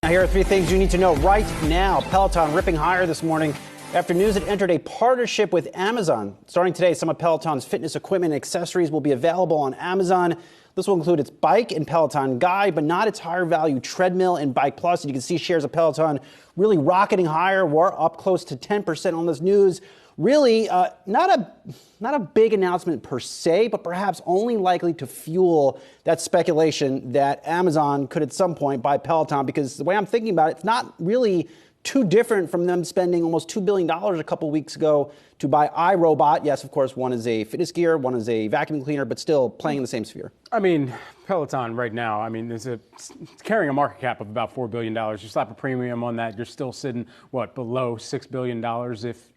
Here are 3 things you need to know right now. Peloton ripping higher this morning after news it entered a partnership with Amazon. Starting today, some of Peloton's fitness equipment and accessories will be available on Amazon. This will include its bike and Peloton Guide, but not its higher value treadmill and Bike Plus. And you can see shares of Peloton really rocketing higher. We're up close to 10% on this news. Really, not a big announcement per se, but perhaps only likely to fuel that speculation that Amazon could at some point buy Peloton, because the way I'm thinking about it, it's not really too different from them spending almost $2 billion a couple weeks ago to buy iRobot. Yes, of course, one is a fitness gear, one is a vacuum cleaner, but still playing in the same sphere. I mean, Peloton right now, it's carrying a market cap of about $4 billion. You slap a premium on that, you're still sitting, below $6 billion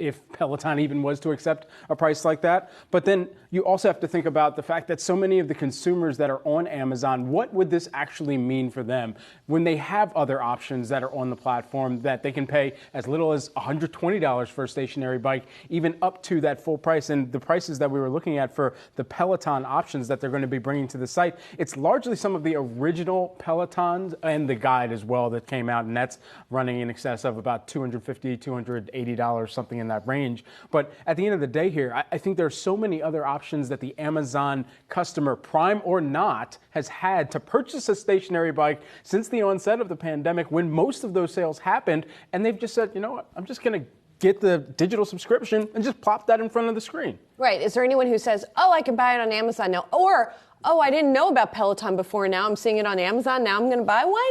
if Peloton even was to accept a price like that. But then you also have to think about the fact that so many of the consumers that are on Amazon, what would this actually mean for them when they have other options that are on the platform that they can pay as little as $120 for a stationary bike, even up to that full price. And the prices that we were looking at for the Peloton options that they're going to be bringing to the site, it's largely some of the original Pelotons and the Guide as well that came out, and that's running in excess of about $250, $280, something in that range. But at the end of the day here, I think there are so many other options that the Amazon customer, prime or not, has had to purchase a stationary bike since the onset of the pandemic, when most of those sales happened, and they've just said, you know what, I'm just going to get the digital subscription and just plop that in front of the screen. Right. Is there anyone who says, oh, I can buy it on Amazon now? Or, oh, I didn't know about Peloton before. Now I'm seeing it on Amazon. Now I'm going to buy one?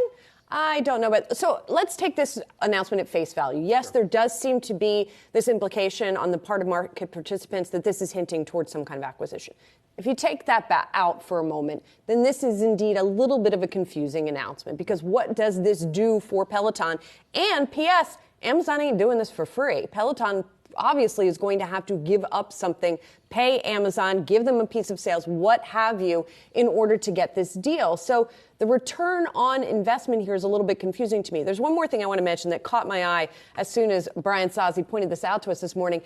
I don't know. But so let's take this announcement at face value. Yes, There does seem to be this implication on the part of market participants that this is hinting towards some kind of acquisition. If you take that out for a moment, then this is indeed a little bit of a confusing announcement, because what does this do for Peloton? And P.S., Amazon ain't doing this for free. Peloton obviously is going to have to give up something, pay Amazon, give them a piece of sales, what have you, in order to get this deal. So the return on investment here is a little bit confusing to me. There's one more thing I want to mention that caught my eye as soon as Brian Sozzi pointed this out to us this morning.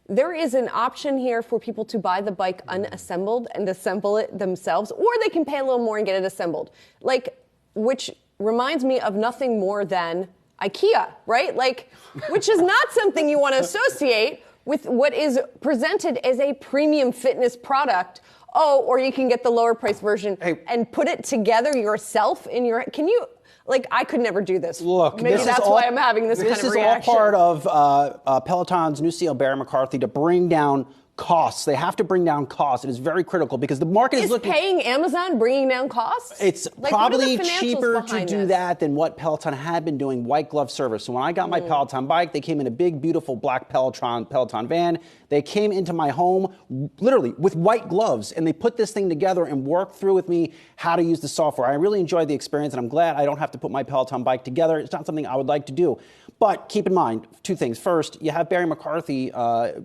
There is an option here for people to buy the bike unassembled and assemble it themselves, or they can pay a little more and get it assembled. Which reminds me of nothing more than IKEA, right? Which is not something you want to associate with what is presented as a premium fitness product. Oh, or you can get the lower price version and put it together yourself in your, can you, I could never do this. Look, maybe that's why I'm having this kind of reaction. This is all part of Peloton's new CEO, Barry McCarthy, to bring down costs. They have to bring down costs. It is very critical because the market is looking. Is paying Amazon bringing down costs? It's probably cheaper to do that than what Peloton had been doing, white glove service. So when I got my Peloton bike, they came in a big, beautiful black Peloton van. They came into my home literally with white gloves, and they put this thing together and worked through with me how to use the software. I really enjoyed the experience, and I'm glad I don't have to put my Peloton bike together. It's not something I would like to do. But keep in mind 2 things. First, you have Barry McCarthy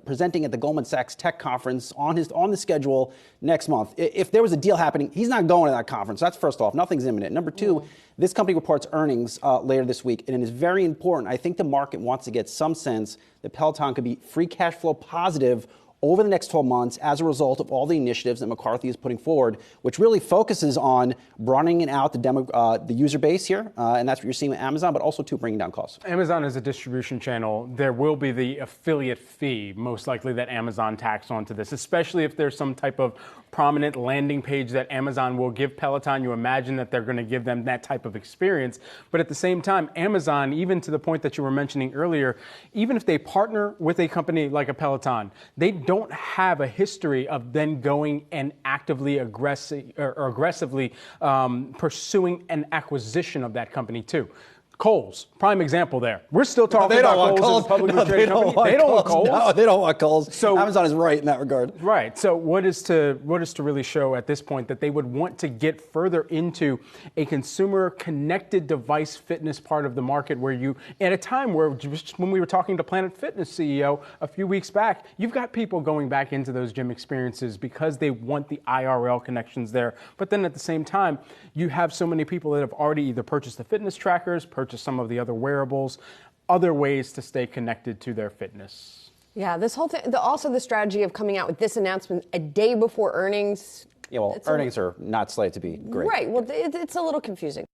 presenting at the Goldman Sachs Tech Conference on the schedule next month. If there was a deal happening, he's not going to that conference. That's first off. Nothing's imminent. Number 2, this company reports earnings later this week, and it is very important. I think the market wants to get some sense that Peloton could be free cash flow positive over the next 12 months as a result of all the initiatives that McCarthy is putting forward, which really focuses on broadening out the user base here, and that's what you're seeing with Amazon, but also to bringing down costs. Amazon is a distribution channel. There will be the affiliate fee, most likely, that Amazon tacks onto this, especially if there's some type of prominent landing page that Amazon will give Peloton. You imagine that they're going to give them that type of experience. But at the same time, Amazon, even to the point that you were mentioning earlier, even if they partner with a company like a Peloton, they don't have a history of then going and actively aggressively pursuing an acquisition of that company too. Kohl's, prime example there. We're still talking about Kohl's as a publicly traded company. They don't want Kohl's. No, they don't want Kohl's. So Amazon is right in that regard. Right. So what is to really show at this point that they would want to get further into a consumer connected device fitness part of the market, where you, at a time where just when we were talking to Planet Fitness CEO a few weeks back, you've got people going back into those gym experiences because they want the IRL connections there. But then at the same time, you have so many people that have already either purchased the fitness trackers, purchased some of the other wearables, other ways to stay connected to their fitness. Yeah, this whole thing, also the strategy of coming out with this announcement a day before earnings. Yeah, well, earnings are not slated to be great. Right, well, it's a little confusing.